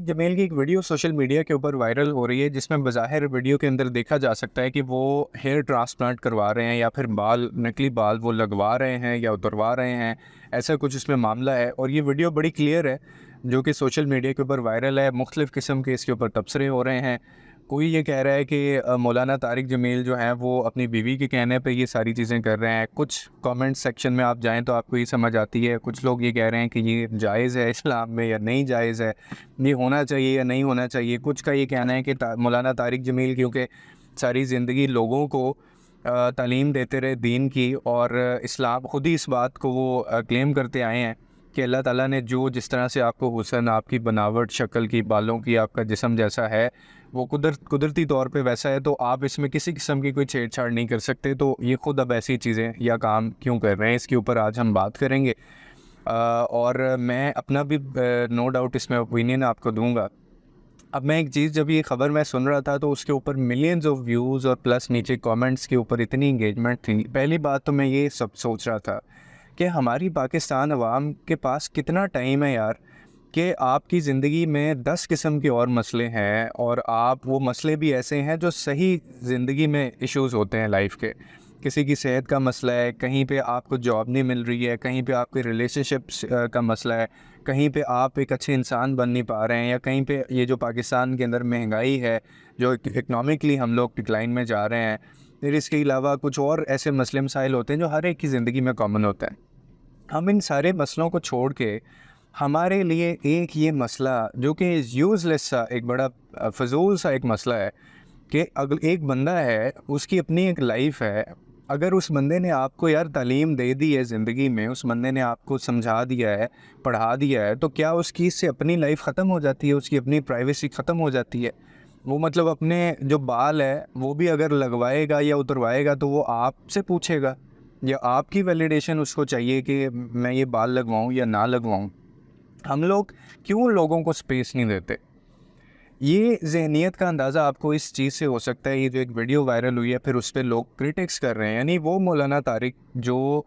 जमेल की एक वीडियो सोशल मीडिया के ऊपर वायरल हो रही है जिसमें बज़ाहिर वीडियो के अंदर देखा जा सकता है कि वो हेयर ट्रांसप्लांट करवा रहे हैं या फिर नकली बाल वो लगवा रहे हैं या उतरवा रहे हैं। ऐसा कुछ इसमें मामला है और ये वीडियो बड़ी क्लियर है जो कि सोशल मीडिया के ऊपर वायरल है। मुख्तलिफ़ किस्म के इसके ऊपर तबसरे हो रहे हैं। कोई ये कह रहा है कि मौलाना तारिक जमील जो हैं वो अपनी बीवी के कहने पे ये सारी चीज़ें कर रहे हैं। कुछ कमेंट सेक्शन में आप जाएं तो आपको ये समझ आती है। कुछ लोग ये कह रहे हैं कि ये जायज़ है इस्लाम में या नहीं जायज़ है, ये होना चाहिए या नहीं होना चाहिए। कुछ का ये कहना है कि मौलाना तारिक जमील क्योंकि सारी ज़िंदगी लोगों को तालीम देते रहे दीन की, और इस्लाम ख़ुद ही इस बात को वो क्लेम करते आए हैं कि अल्लाह ताला ने जो जिस तरह से आपको हुस्न, आपकी बनावट, शक्ल की, बालों की, आपका जिस्म जैसा है वो कुदरती तौर पे वैसा है, तो आप इसमें किसी किस्म की कोई छेड़छाड़ नहीं कर सकते। तो ये ख़ुद अब ऐसी चीज़ें या काम क्यों कर रहे हैं, इसके ऊपर आज हम बात करेंगे। और मैं अपना भी नो डाउट इसमें ओपिनियन आपको दूंगा। अब मैं एक चीज़, जब ये ख़बर मैं सुन रहा था तो उसके ऊपर मिलियंस ऑफ व्यूज़ और प्लस नीचे कमेंट्स के ऊपर इतनी इंगेजमेंट थी। पहली बात तो मैं ये सब सोच रहा था कि हमारी पाकिस्तान अवाम के पास कितना टाइम है यार, कि आपकी ज़िंदगी में 10 किस्म के और मसले हैं और आप वो मसले भी ऐसे हैं जो सही ज़िंदगी में इश्यूज़ होते हैं लाइफ के। किसी की सेहत का मसला है, कहीं पे आपको जॉब नहीं मिल रही है, कहीं पे आपके रिलेशनशिप्स का मसला है, कहीं पे आप एक अच्छे इंसान बन नहीं पा रहे हैं, या कहीं पे ये जो पाकिस्तान के अंदर महंगाई है, जो इकनॉमिकली हम लोग डिक्लाइन में जा रहे हैं। फिर इसके अलावा कुछ और ऐसे मसले मसाइल होते हैं जो हर एक की ज़िंदगी में कॉमन होता है। हम इन सारे मसलों को छोड़ के हमारे लिए एक ये मसला जो कि यूज़लेस सा एक बड़ा फ़ज़ूल सा एक मसला है कि अगर एक बंदा है, उसकी अपनी एक लाइफ है। अगर उस बंदे ने आपको यार तालीम दे दी है ज़िंदगी में, उस बंदे ने आपको समझा दिया है, पढ़ा दिया है, तो क्या उसकी इससे अपनी लाइफ ख़त्म हो जाती है, उसकी अपनी प्राइवेसी ख़त्म हो जाती है? वो मतलब अपने जो बाल है वो भी अगर लगवाएगा या उतरवाएगा तो वो आपसे पूछेगा, या आपकी वैलिडेशन उसको चाहिए कि मैं ये बाल लगवाऊँ या ना लगवाऊँ। हम लोग क्यों लोगों को स्पेस नहीं देते? ये ज़हनियत का अंदाज़ा आपको इस चीज़ से हो सकता है, ये जो एक वीडियो वायरल हुई है फिर उस पे लोग क्रिटिक्स कर रहे हैं, यानी वो मौलाना तारिक जो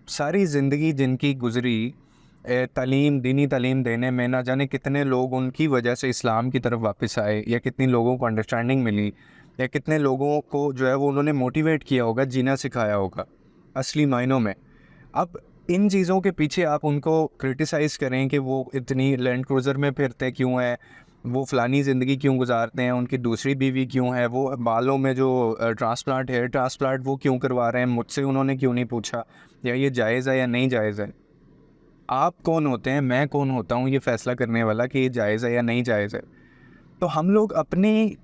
सारी ज़िंदगी जिनकी गुज़री तालीम, दीनी तालीम देने में, ना जाने कितने लोग उनकी वजह से इस्लाम की तरफ वापस आए, या कितनी लोगों को अंडरस्टैंडिंग मिली, या कितने लोगों को जो है वो उन्होंने मोटिवेट किया होगा, जीना सिखाया होगा असली मायनों में। अब इन चीज़ों के पीछे आप उनको क्रिटिसाइज़ करें कि वो इतनी लैंड क्रूज़र में फिरते क्यों हैं, वो फ़लानी ज़िंदगी क्यों गुज़ारते हैं, उनकी दूसरी बीवी क्यों है, वो बालों में जो ट्रांसप्लांट, हेयर ट्रांसप्लांट वो क्यों करवा रहे हैं, मुझसे उन्होंने क्यों नहीं पूछा, या ये जायज़ है या नहीं जायज़ है। आप कौन होते हैं, मैं कौन होता हूँ ये फ़ैसला करने वाला कि ये जायज़ है या नहीं जायज़ है? तो हम लोग अपनी,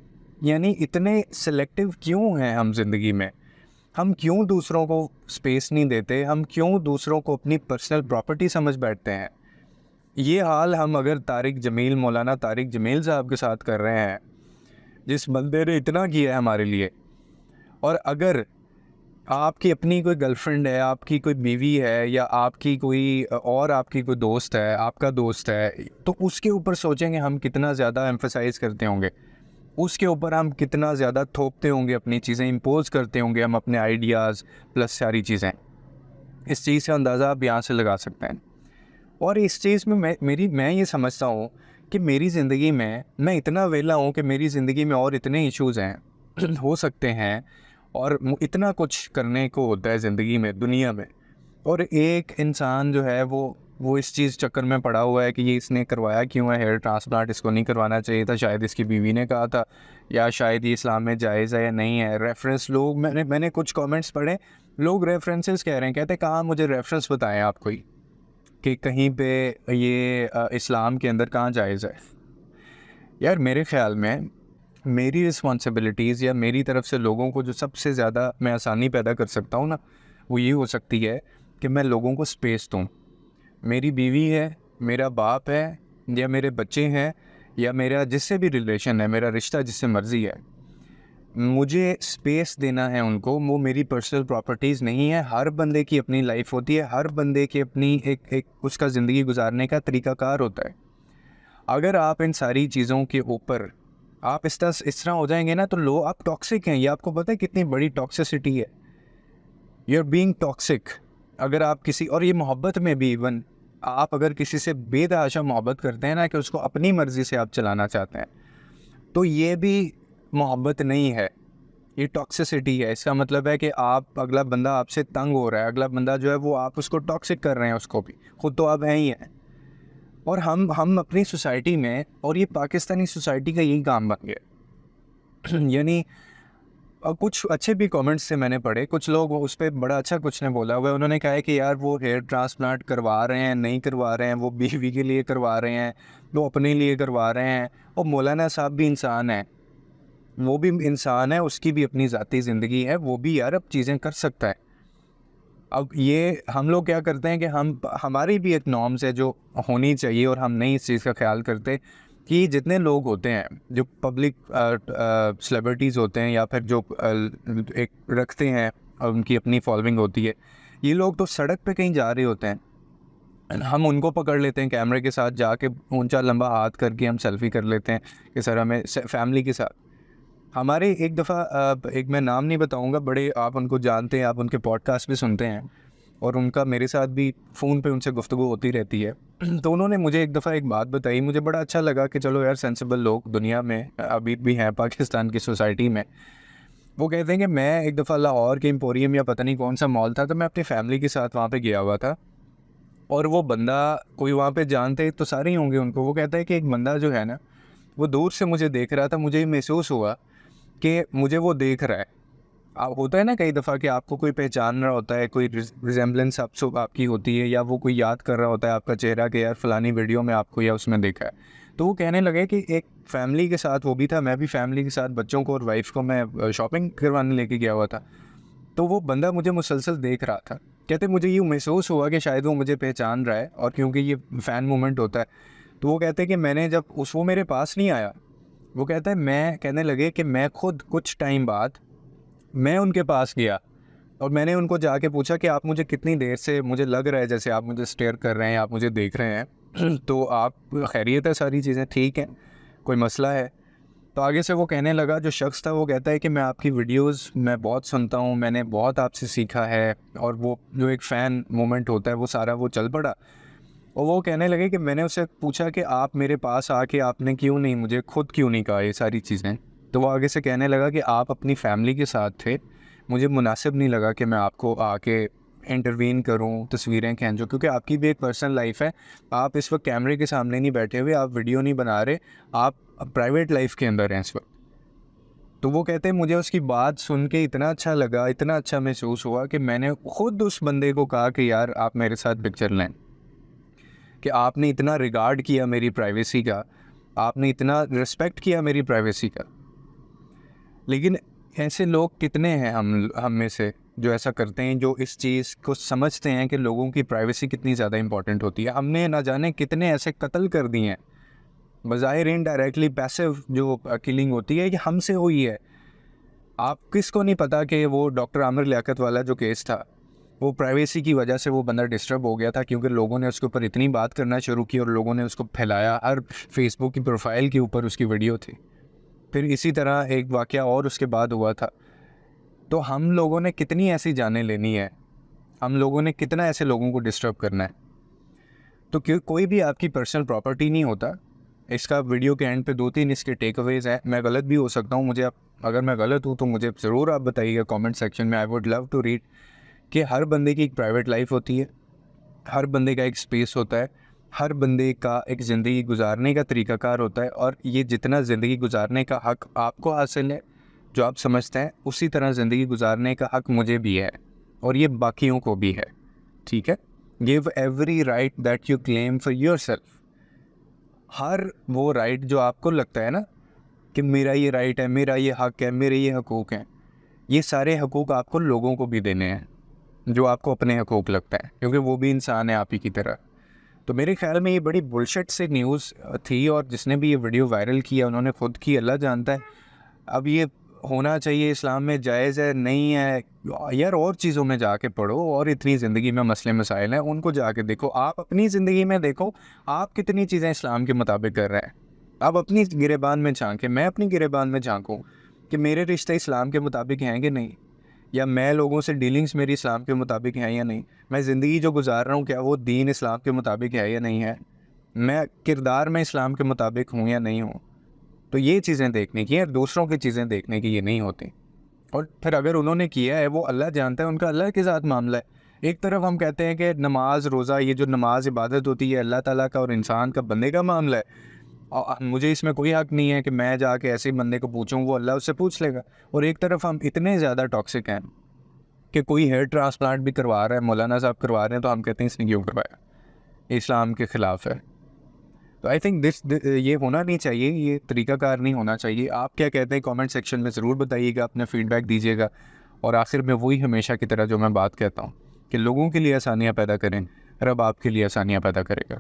यानी इतने सेलेक्टिव क्यों हैं हम ज़िंदगी में? हम क्यों दूसरों को स्पेस नहीं देते? हम क्यों दूसरों को अपनी पर्सनल प्रॉपर्टी समझ बैठते हैं? ये हाल हम अगर मौलाना तारिक जमील साहब के साथ कर रहे हैं, जिस बंदे ने इतना किया है हमारे लिए, और अगर आपकी अपनी कोई गर्लफ्रेंड है, आपकी कोई बीवी है, या आपकी कोई और आपकी कोई दोस्त है, आपका दोस्त है, तो उसके ऊपर सोचेंगे हम कितना ज़्यादा एम्फसाइज़ करते होंगे। उसके ऊपर हम कितना ज़्यादा थोपते होंगे, अपनी चीज़ें इम्पोज़ करते होंगे हम, अपने आइडियाज़ प्लस सारी चीज़ें। इस चीज़ का अंदाज़ा आप यहाँ से लगा सकते हैं। और इस चीज़ में मैं ये समझता हूँ कि मेरी ज़िंदगी में मैं इतना वेला हूँ कि मेरी ज़िंदगी में और इतने इश्यूज़ हैं हो सकते हैं, और इतना कुछ करने को होता है ज़िंदगी में, दुनिया में। और एक इंसान जो है वो इस चीज़ चक्कर में पड़ा हुआ है कि ये इसने करवाया क्यों है हेयर ट्रांसप्लांट, इसको नहीं करवाना चाहिए था, शायद इसकी बीवी ने कहा था, या शायद ये इस्लाम में जायज़ है या नहीं है। रेफरेंस लोग, मैंने कुछ कमेंट्स पढ़े, लोग रेफरेंसेस कह रहे हैं, कहते हैं कहाँ मुझे रेफरेंस बताएं आप कोई, कि कहीं पे ये इस्लाम के अंदर कहाँ जायज़ है। यार मेरे ख़्याल में मेरी रिस्पॉन्सिबिलिटीज़ या मेरी तरफ से लोगों को जो सबसे ज़्यादा मैं आसानी पैदा कर सकता हूँ ना, वो ये हो सकती है कि मैं लोगों को स्पेस दूँ। मेरी बीवी है, मेरा बाप है, या मेरे बच्चे हैं, या मेरा जिससे भी रिलेशन है, मेरा रिश्ता जिससे मर्ज़ी है, मुझे स्पेस देना है उनको। वो मेरी पर्सनल प्रॉपर्टीज़ नहीं है। हर बंदे की अपनी लाइफ होती है, हर बंदे की अपनी एक उसका ज़िंदगी गुजारने का तरीक़ाकार होता है। अगर आप इन सारी चीज़ों के ऊपर आप इस तरह हो जाएंगे ना, तो लोग, आप टॉक्सिक हैं, ये आपको पता है कितनी बड़ी टॉक्सिसिटी है। You are being toxic. अगर आप किसी, और ये मोहब्बत में भी इवन, आप अगर किसी से बेतहाशा मोहब्बत करते हैं ना, कि उसको अपनी मर्ज़ी से आप चलाना चाहते हैं, तो ये भी मोहब्बत नहीं है, ये टॉक्सिसिटी है। इसका मतलब है कि आप, अगला बंदा आपसे तंग हो रहा है, अगला बंदा जो है वो आप उसको टॉक्सिक कर रहे हैं, उसको भी, खुद तो आप हैं ही हैं। और हम अपनी सोसाइटी में, और ये पाकिस्तानी सोसाइटी का यही काम बन गया यानी कुछ अच्छे भी कमेंट्स से मैंने पढ़े, कुछ लोग उस पे बड़ा अच्छा कुछ ने बोला हुआ है। उन्होंने कहा है कि यार वो हेयर ट्रांसप्लांट करवा रहे हैं, नहीं करवा रहे हैं, वो बीवी के लिए करवा रहे हैं, वो अपने लिए करवा रहे हैं। और मौलाना साहब भी इंसान है, वो भी इंसान है, उसकी भी अपनी ज़ाती ज़िंदगी है, वो भी यार अब चीज़ें कर सकता है। अब ये हम लोग क्या करते हैं कि हमारी भी एक नॉर्म्स है जो होनी चाहिए, और हम नहीं इस चीज़ का ख्याल करते कि जितने लोग होते हैं जो पब्लिक सेलिब्रिटीज़ होते हैं, या फिर जो एक रखते हैं और उनकी अपनी फॉलोइंग होती है, ये लोग तो सड़क पे कहीं जा रहे होते हैं, हम उनको पकड़ लेते हैं कैमरे के साथ, जाके ऊंचा लंबा हाथ करके हम सेल्फी कर लेते हैं कि सर हमें फैमिली के साथ। हमारे एक दफ़ा एक मैं नाम नहीं बताऊंगा, बड़े आप उनको जानते हैं, आप उनके पॉडकास्ट भी सुनते हैं, और उनका मेरे साथ भी फ़ोन पे उनसे गुफ्तगू होती रहती है तो उन्होंने मुझे एक दफ़ा एक बात बताई, मुझे बड़ा अच्छा लगा कि चलो यार, सेंसिबल लोग दुनिया में अभी भी हैं, पाकिस्तान की सोसाइटी में। वो कहते हैं कि मैं एक दफ़ा लाहौर के एम्पोरियम या पता नहीं कौन सा मॉल था, तो मैं अपनी फैमिली के साथ वहाँ पे गया हुआ था, और वो बंदा, कोई वहाँ पे जानते तो सारे ही होंगे उनको, वो कहता है कि एक बंदा जो है ना, वो दूर से मुझे देख रहा था, मुझे ये महसूस हुआ कि मुझे वो देख रहा है। होता है ना कई दफ़ा कि आपको कोई पहचान रहा होता है, कोई रिजेम्बलेंस आपकी होती है, या वो कोई याद कर रहा होता है आपका चेहरा कि यार फ़लानी वीडियो में आपको या उसमें देखा है। तो वो कहने लगे कि एक फैमिली के साथ वो भी था, मैं भी फैमिली के साथ बच्चों को और वाइफ को मैं शॉपिंग करवाने लेके गया हुआ था। तो वो बंदा मुझे मुसलसल देख रहा था। कहते मुझे यूँ महसूस हुआ कि शायद वो मुझे पहचान रहा है, और क्योंकि ये फ़ैन मोमेंट होता है, तो वो कहते हैं कि मैंने जब वो मेरे पास नहीं आया, वो कहता है मैं कहने लगे कि मैं खुद कुछ टाइम बाद मैं उनके पास गया, और मैंने उनको जाके पूछा कि आप मुझे कितनी देर से, मुझे लग रहा है जैसे आप मुझे स्टेयर कर रहे हैं, आप मुझे देख रहे हैं तो आप, खैरियत है, सारी चीज़ें ठीक हैं, कोई मसला है? तो आगे से वो कहने लगा, जो शख्स था वो कहता है कि मैं आपकी वीडियोस मैं बहुत सुनता हूँ, मैंने बहुत आपसे सीखा है, और वो जो एक फ़ैन मोमेंट होता है वो सारा वो चल पड़ा। और वो कहने लगे कि मैंने उससे पूछा कि आप मेरे पास आके आपने क्यों नहीं, मुझे खुद क्यों नहीं कहा ये सारी चीज़ें? तो वो आगे से कहने लगा कि आप अपनी फैमिली के साथ थे, मुझे मुनासिब नहीं लगा कि मैं आपको आके इंटरवीन करूं, तस्वीरें खींचूं, क्योंकि आपकी भी एक पर्सनल लाइफ है। आप इस वक्त कैमरे के सामने नहीं बैठे हुए, आप वीडियो नहीं बना रहे, आप प्राइवेट लाइफ के अंदर हैं इस वक्त। तो वो कहते हैं मुझे उसकी बात सुन के इतना अच्छा लगा, इतना अच्छा महसूस हुआ कि मैंने खुद उस बंदे को कहा कि यार आप मेरे साथ पिक्चर लें, कि आपने इतना रिगार्ड किया मेरी प्राइवेसी का, आपने इतना रिस्पेक्ट किया मेरी प्राइवेसी का। लेकिन ऐसे लोग कितने हैं हम में से जो ऐसा करते हैं, जो इस चीज़ को समझते हैं कि लोगों की प्राइवेसी कितनी ज़्यादा इंपॉर्टेंट होती है। हमने ना जाने कितने ऐसे कत्ल कर दिए हैं, बज़ाहिर इनडायरेक्टली पैसिव जो किलिंग होती है, ये हमसे हुई है। आप किसको नहीं पता कि वो डॉक्टर आमिर लियाकत वाला जो केस था, वो प्राइवेसी की वजह से वो बंदा डिस्टर्ब हो गया था, क्योंकि लोगों ने उसके ऊपर इतनी बात करना शुरू की और लोगों ने उसको फैलाया, हर फेसबुक की प्रोफाइल के ऊपर उसकी वीडियो थी। फिर इसी तरह एक वाक़या और उसके बाद हुआ था। तो हम लोगों ने कितनी ऐसी जानें लेनी है, हम लोगों ने कितना ऐसे लोगों को डिस्टर्ब करना है? तो कोई भी आपकी पर्सनल प्रॉपर्टी नहीं होता। इसका वीडियो के एंड पे 2-3 इसके टेकअवेज़ हैं। मैं गलत भी हो सकता हूँ, मुझे अगर मैं गलत हूँ तो मुझे ज़रूर आप बताइएगा कमेंट सेक्शन में। I would love to read कि हर बंदे की एक प्राइवेट लाइफ होती है, हर बंदे का एक स्पेस होता है, हर बंदे का एक ज़िंदगी गुजारने का तरीक़ाकार होता है, और ये जितना ज़िंदगी गुजारने का हक़ आपको हासिल है, जो आप समझते हैं, उसी तरह ज़िंदगी गुजारने का हक़ मुझे भी है, और ये बाकियों को भी है। ठीक है? Give every right that you claim for yourself. हर वो राइट जो आपको लगता है ना कि मेरा ये राइट है, मेरा ये हक़ है, मेरे ये हकूक़ हैं, ये सारे हकूक़ आपको लोगों को भी देने हैं, जो आपको अपने हकूक़ लगता है, क्योंकि वो भी इंसान है आप ही की तरह। तो मेरे ख़्याल में ये बड़ी बुलशिट सी न्यूज़ थी, और जिसने भी ये वीडियो वायरल किया उन्होंने खुद की, अल्लाह जानता है। अब ये होना चाहिए, इस्लाम में जायज़ है, नहीं है, यार और चीज़ों में जाके पढ़ो, और इतनी ज़िंदगी में मसले मसाइल हैं, उनको जाके देखो। आप अपनी ज़िंदगी में देखो, आप कितनी चीज़ें इस्लाम के मुताबिक कर रहे हैं। आप अपनी गिरेबान में झांकें, मैं अपनी गिरेबान में झांकूँ कि मेरे रिश्ते इस्लाम के मुताबिक हैं कि नहीं। या मैं लोगों से डीलिंग्स मेरी इस्लाम के मुताबिक हैं या नहीं, मैं ज़िंदगी जो गुजार रहा हूँ क्या वो दीन इस्लाम के मुताबिक है या नहीं है, मैं किरदार में इस्लाम के मुताबिक हूँ या नहीं हूँ। तो ये चीज़ें देखने की हैं, दूसरों की चीज़ें देखने की ये नहीं होती। और फिर अगर उन्होंने किया है वो अल्लाह जानता है, उनका अल्लाह के साथ मामला है। एक तरफ हम कहते हैं कि नमाज रोज़ा, ये जो नमाज इबादत होती है अल्लाह ताला का और इंसान का बंदे का मामला है, मुझे इसमें कोई हक़ नहीं है कि मैं जाके ऐसे ही बंदे को पूछूँ, वो अल्लाह उससे पूछ लेगा। और एक तरफ हम इतने ज़्यादा टॉक्सिक हैं कि कोई हेयर ट्रांसप्लांट भी करवा रहा है, मौलाना साहब करवा रहे हैं, तो हम कहते हैं इसने क्यों करवाया, इस्लाम के ख़िलाफ़ है। तो आई थिंक ये होना नहीं चाहिए, ये तरीक़ाकार नहीं होना चाहिए। आप क्या कहते हैं कमेंट सेक्शन में ज़रूर बताइएगा, अपना फ़ीडबैक दीजिएगा। और आखिर में वही हमेशा की तरह जो मैं बात कहता हूँ कि लोगों के लिए आसानियाँ पैदा करें, रब आपके लिए आसानियाँ पैदा करेगा।